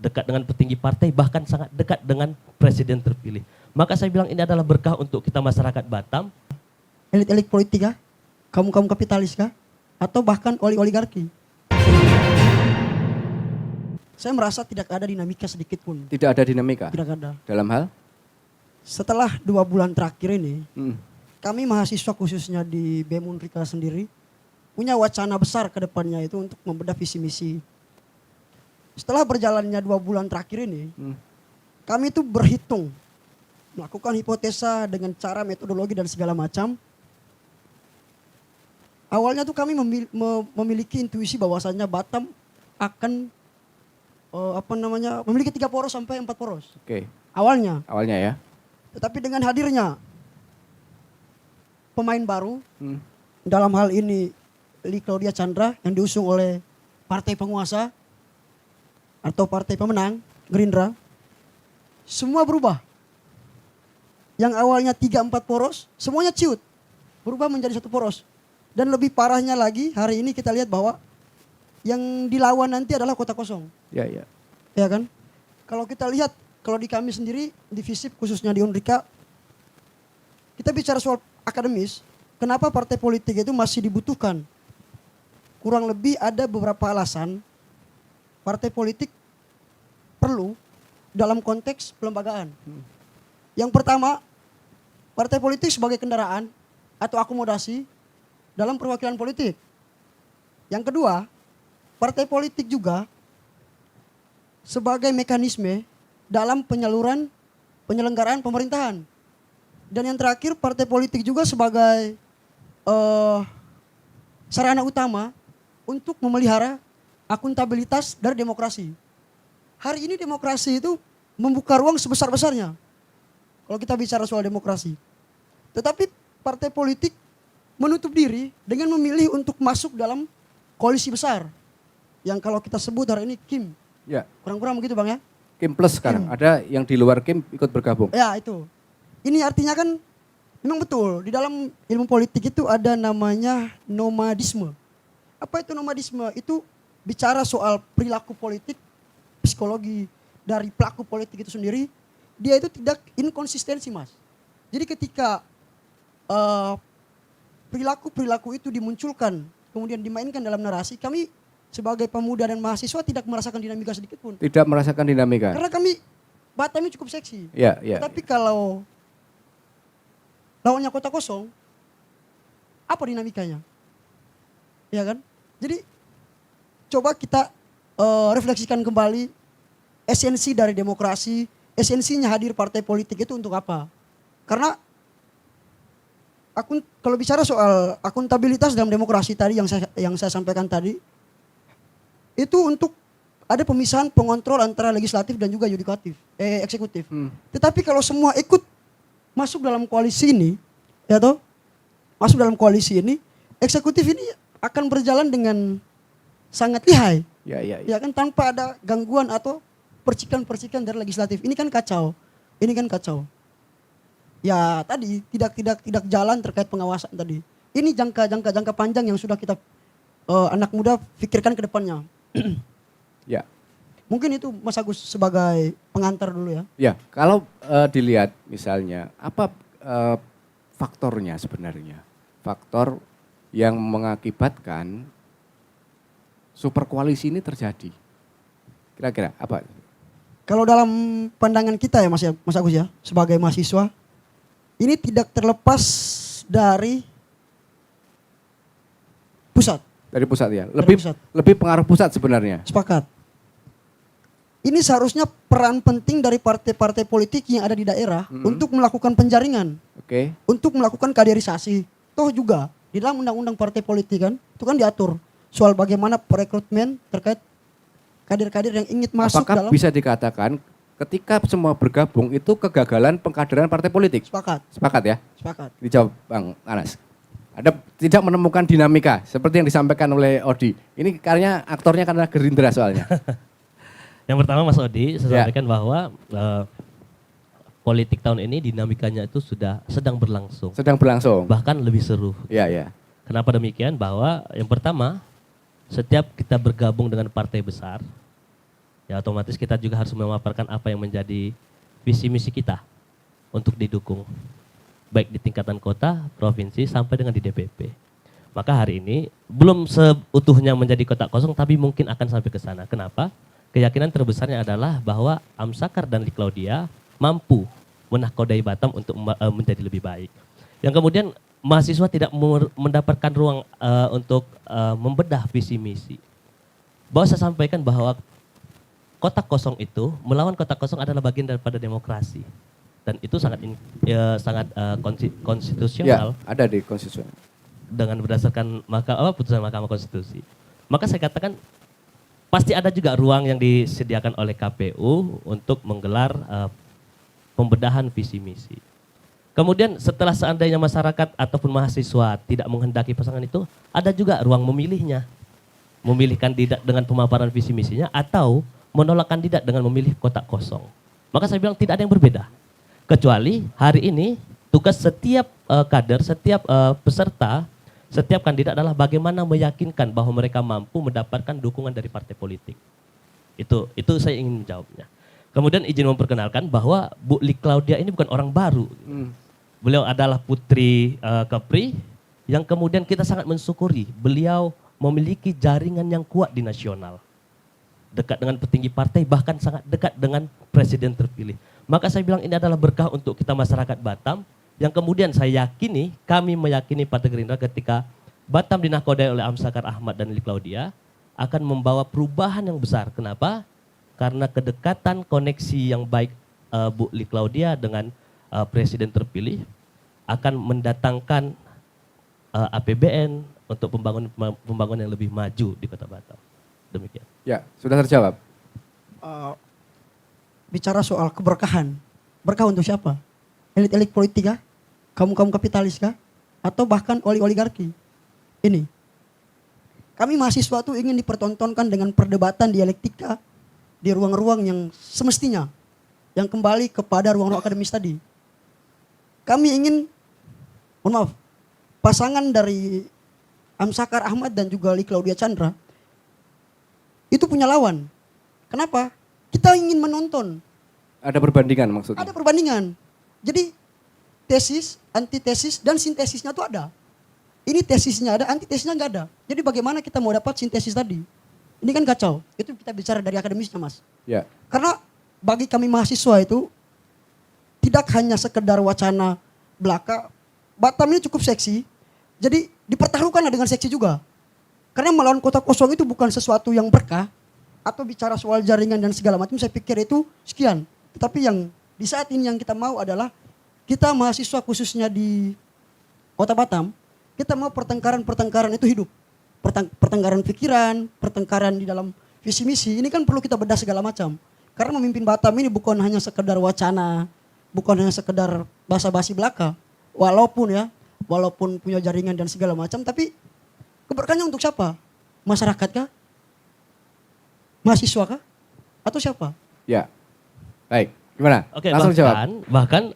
dekat dengan petinggi partai, bahkan sangat dekat dengan presiden terpilih. Maka saya bilang ini adalah berkah untuk kita masyarakat Batam. Elit-elit politik kah? Kaum-kaum kapitalis kah? Atau bahkan oligarki? Saya merasa tidak ada dinamika sedikit pun. Tidak ada dinamika? Tidak ada. Dalam hal? Setelah 2 bulan terakhir ini, kami mahasiswa khususnya di BEM Unrika sendiri, punya wacana besar ke depannya itu untuk membedah visi misi. Setelah berjalannya 2 bulan terakhir ini, kami itu berhitung, melakukan hipotesa dengan cara metodologi dan segala macam. Awalnya tuh kami memiliki intuisi bahwasannya Batam akan memiliki 3 poros sampai 4 poros. Oke. Awalnya Ya. Tetapi dengan hadirnya pemain baru, dalam hal ini Li Claudia Chandra yang diusung oleh partai penguasa atau partai pemenang, Gerindra, semua berubah. Yang awalnya 3-4 poros, semuanya ciut, berubah menjadi 1 poros. Dan lebih parahnya lagi, hari ini kita lihat bahwa yang dilawan nanti adalah kota kosong. Ya. Ya kan? Kalau kita lihat, kalau di kami sendiri, di FISIP khususnya di Unrika, kita bicara soal akademis, kenapa partai politik itu masih dibutuhkan? Kurang lebih ada beberapa alasan partai politik perlu dalam konteks pelembagaan. Yang pertama, partai politik sebagai kendaraan atau akomodasi dalam perwakilan politik. Yang kedua, partai politik juga sebagai mekanisme dalam penyelenggaraan pemerintahan. Dan yang terakhir, partai politik juga sebagai sarana utama untuk memelihara akuntabilitas dari demokrasi. Hari ini demokrasi itu membuka ruang sebesar-besarnya kalau kita bicara soal demokrasi. Tetapi partai politik menutup diri dengan memilih untuk masuk dalam koalisi besar yang kalau kita sebut hari ini KIM. Ya. Kurang-kurang begitu Bang ya? KIM plus sekarang. Ada yang di luar KIM ikut bergabung. Ya itu. Ini artinya kan memang betul di dalam ilmu politik itu ada namanya nomadisme. Apa itu nomadisme? Itu bicara soal perilaku politik, psikologi dari pelaku politik itu sendiri. Dia itu tidak inkonsistensi Mas. Jadi ketika perilaku itu dimunculkan, kemudian dimainkan dalam narasi, kami sebagai pemuda dan mahasiswa tidak merasakan dinamika sedikit pun. Tidak merasakan dinamika. Karena kami Batam ini cukup seksi. Ya. Tapi kalau lawannya kota kosong, apa dinamikanya? Ya kan? Jadi coba kita refleksikan kembali esensi dari demokrasi, esensinya hadir partai politik itu untuk apa? Karena kalau bicara soal akuntabilitas dalam demokrasi tadi yang saya sampaikan tadi, itu untuk ada pemisahan pengontrol antara legislatif dan juga eksekutif. Tetapi kalau semua ikut masuk dalam koalisi ini, ya toh, masuk dalam koalisi ini, eksekutif ini akan berjalan dengan sangat lihai. Ya kan, tanpa ada gangguan atau percikan-percikan dari legislatif. Ini kan kacau. Ya tadi tidak jalan terkait pengawasan tadi. Ini jangka panjang yang sudah kita anak muda pikirkan ke depannya. Ya. Mungkin itu Mas Agus sebagai pengantar dulu ya. Ya, kalau dilihat misalnya apa faktornya sebenarnya? Faktor yang mengakibatkan super koalisi ini terjadi. Kira-kira apa? Kalau dalam pandangan kita ya Mas Agus ya, sebagai mahasiswa, ini tidak terlepas dari pusat. Dari pusat ya. Pusat. Lebih pengaruh pusat sebenarnya. Sepakat. Ini seharusnya peran penting dari partai-partai politik yang ada di daerah untuk melakukan penjaringan. Oke. Untuk melakukan kaderisasi. Toh juga di dalam undang-undang partai politik kan, itu kan diatur soal bagaimana perekrutmen terkait kader-kader yang ingin masuk Apakah dalam. bisa dikatakan ketika semua bergabung itu kegagalan pengkaderan partai politik? Sepakat ya? Sepakat. Dijawab Bang Anas. Ada tidak menemukan dinamika seperti yang disampaikan oleh Odi. Ini kayaknya aktornya karena Gerindra soalnya. Yang pertama Mas Odi, saya sampaikan bahwa politik tahun ini dinamikanya itu sudah sedang berlangsung. Sedang berlangsung. Bahkan lebih seru. Iya. Kenapa demikian? Bahwa yang pertama, setiap kita bergabung dengan partai besar, ya otomatis kita juga harus memaparkan apa yang menjadi visi misi kita untuk didukung, baik di tingkatan kota, provinsi, sampai dengan di DPP. Maka hari ini belum seutuhnya menjadi kotak kosong, tapi mungkin akan sampai ke sana. Kenapa? Keyakinan terbesarnya adalah bahwa Amsakar dan Li Claudia mampu menakodai Batam untuk menjadi lebih baik. Yang kemudian mahasiswa tidak mendapatkan ruang untuk membedah visi misi. Bahwa saya sampaikan bahwa kotak kosong itu, melawan kotak kosong adalah bagian daripada demokrasi. Dan itu sangat konstitusional. Ya, ada di konstitusi. Dengan berdasarkan putusan Mahkamah Konstitusi. Maka saya katakan pasti ada juga ruang yang disediakan oleh KPU untuk menggelar pembedahan visi misi. Kemudian setelah seandainya masyarakat ataupun mahasiswa tidak menghendaki pasangan itu, ada juga ruang memilihnya. Memilih kandidat dengan pemaparan visi misinya atau menolak kandidat dengan memilih kotak kosong. Maka saya bilang tidak ada yang berbeda. Kecuali hari ini tugas setiap kader, setiap peserta, setiap kandidat adalah bagaimana meyakinkan bahwa mereka mampu mendapatkan dukungan dari partai politik. Itu saya ingin menjawabnya. Kemudian izin memperkenalkan bahwa Bu Li Claudia ini bukan orang baru. Beliau adalah putri Kepri yang kemudian kita sangat mensyukuri beliau memiliki jaringan yang kuat di nasional. Dekat dengan petinggi partai, bahkan sangat dekat dengan presiden terpilih. Maka saya bilang ini adalah berkah untuk kita masyarakat Batam, yang kemudian saya yakini, kami meyakini Partai Gerindra ketika Batam dinakodai oleh Amsakar Ahmad dan Li Claudia akan membawa perubahan yang besar. Kenapa? Karena kedekatan koneksi yang baik Bu Li Claudia dengan presiden terpilih akan mendatangkan APBN untuk pembangunan yang lebih maju di Kota Batam. Demikian. Ya, sudah terjawab. Bicara soal keberkahan, berkah untuk siapa? Elit-elit politik kah? Kaum-kaum kapitalis kah? Atau bahkan oligarki? Ini. Kami mahasiswa itu ingin dipertontonkan dengan perdebatan dialektika di ruang-ruang yang semestinya. Yang kembali kepada ruang-ruang akademis tadi. Kami ingin, mohon maaf, pasangan dari Amsakar Ahmad dan juga Li Claudia Chandra itu punya lawan. Kenapa? Kita ingin menonton. Ada perbandingan maksudnya? Ada perbandingan. Jadi tesis, antitesis, dan sintesisnya itu ada. Ini tesisnya ada, antitesisnya nggak ada. Jadi bagaimana kita mau dapat sintesis tadi? Ini kan kacau. Itu kita bicara dari akademisnya, Mas. Ya. Karena bagi kami mahasiswa itu tidak hanya sekedar wacana belaka. Batam ini cukup seksi. Jadi dipertaruhkan dengan seksi juga. Karena melawan kota kosong itu bukan sesuatu yang berkah. Atau bicara soal jaringan dan segala macam, saya pikir itu sekian. Tetapi yang di saat ini yang kita mau adalah kita mahasiswa khususnya di Kota Batam, kita mau pertengkaran itu hidup. Pertengkaran pikiran, pertengkaran di dalam visi misi, ini kan perlu kita bedah segala macam. Karena memimpin Batam ini bukan hanya sekedar wacana, bukan hanya sekedar basa-basi belaka. Walaupun punya jaringan dan segala macam, tapi keberkahannya untuk siapa? Masyarakat kah? Mahasiswa kah? Atau siapa? Ya. Baik. Gimana? Oke, langsung jawab. Bahkan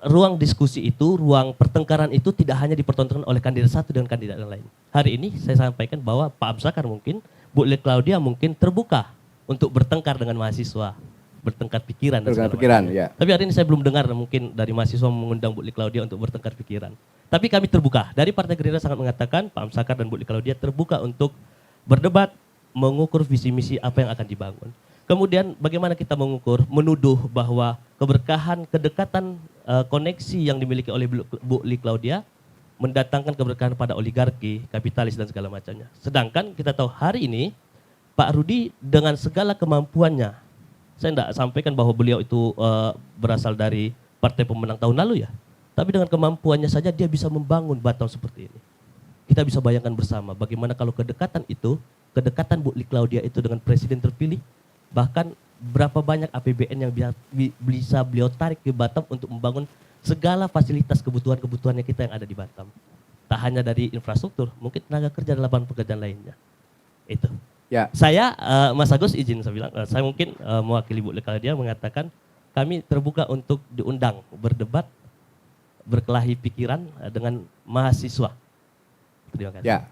ruang diskusi itu, ruang pertengkaran itu tidak hanya dipertontonkan oleh kandidat satu dengan kandidat yang lain. Hari ini saya sampaikan bahwa Pak Amsakar mungkin, Bu Li Claudia mungkin terbuka untuk bertengkar dengan mahasiswa, bertengkar pikiran dan segala macam. Ya. Tapi hari ini saya belum dengar mungkin dari mahasiswa mengundang Bu Li Claudia untuk bertengkar pikiran. Tapi kami terbuka. Dari Partai Gerindra sangat mengatakan Pak Amsakar dan Bu Li Claudia terbuka untuk berdebat, mengukur visi misi apa yang akan dibangun. Kemudian bagaimana kita mengukur, menuduh bahwa keberkahan, kedekatan, koneksi yang dimiliki oleh Bu Li Claudia mendatangkan keberkahan pada oligarki, kapitalis dan segala macamnya. Sedangkan kita tahu hari ini Pak Rudi dengan segala kemampuannya, saya tidak sampaikan bahwa beliau itu berasal dari partai pemenang tahun lalu ya, tapi dengan kemampuannya saja dia bisa membangun Batam seperti ini. Kita bisa bayangkan bersama bagaimana kalau kedekatan Bu Li Claudia itu dengan presiden terpilih, bahkan berapa banyak APBN yang bisa beliau tarik ke Batam untuk membangun segala fasilitas kebutuhan-kebutuhannya kita yang ada di Batam. Tak hanya dari infrastruktur, mungkin tenaga kerja dan lapangan pekerjaan lainnya. Itu. Ya. Saya, Mas Agus izin saya bilang, saya mungkin mewakili Bu Li Claudia mengatakan kami terbuka untuk diundang berdebat, berkelahi pikiran dengan mahasiswa. Terima kasih. Ya.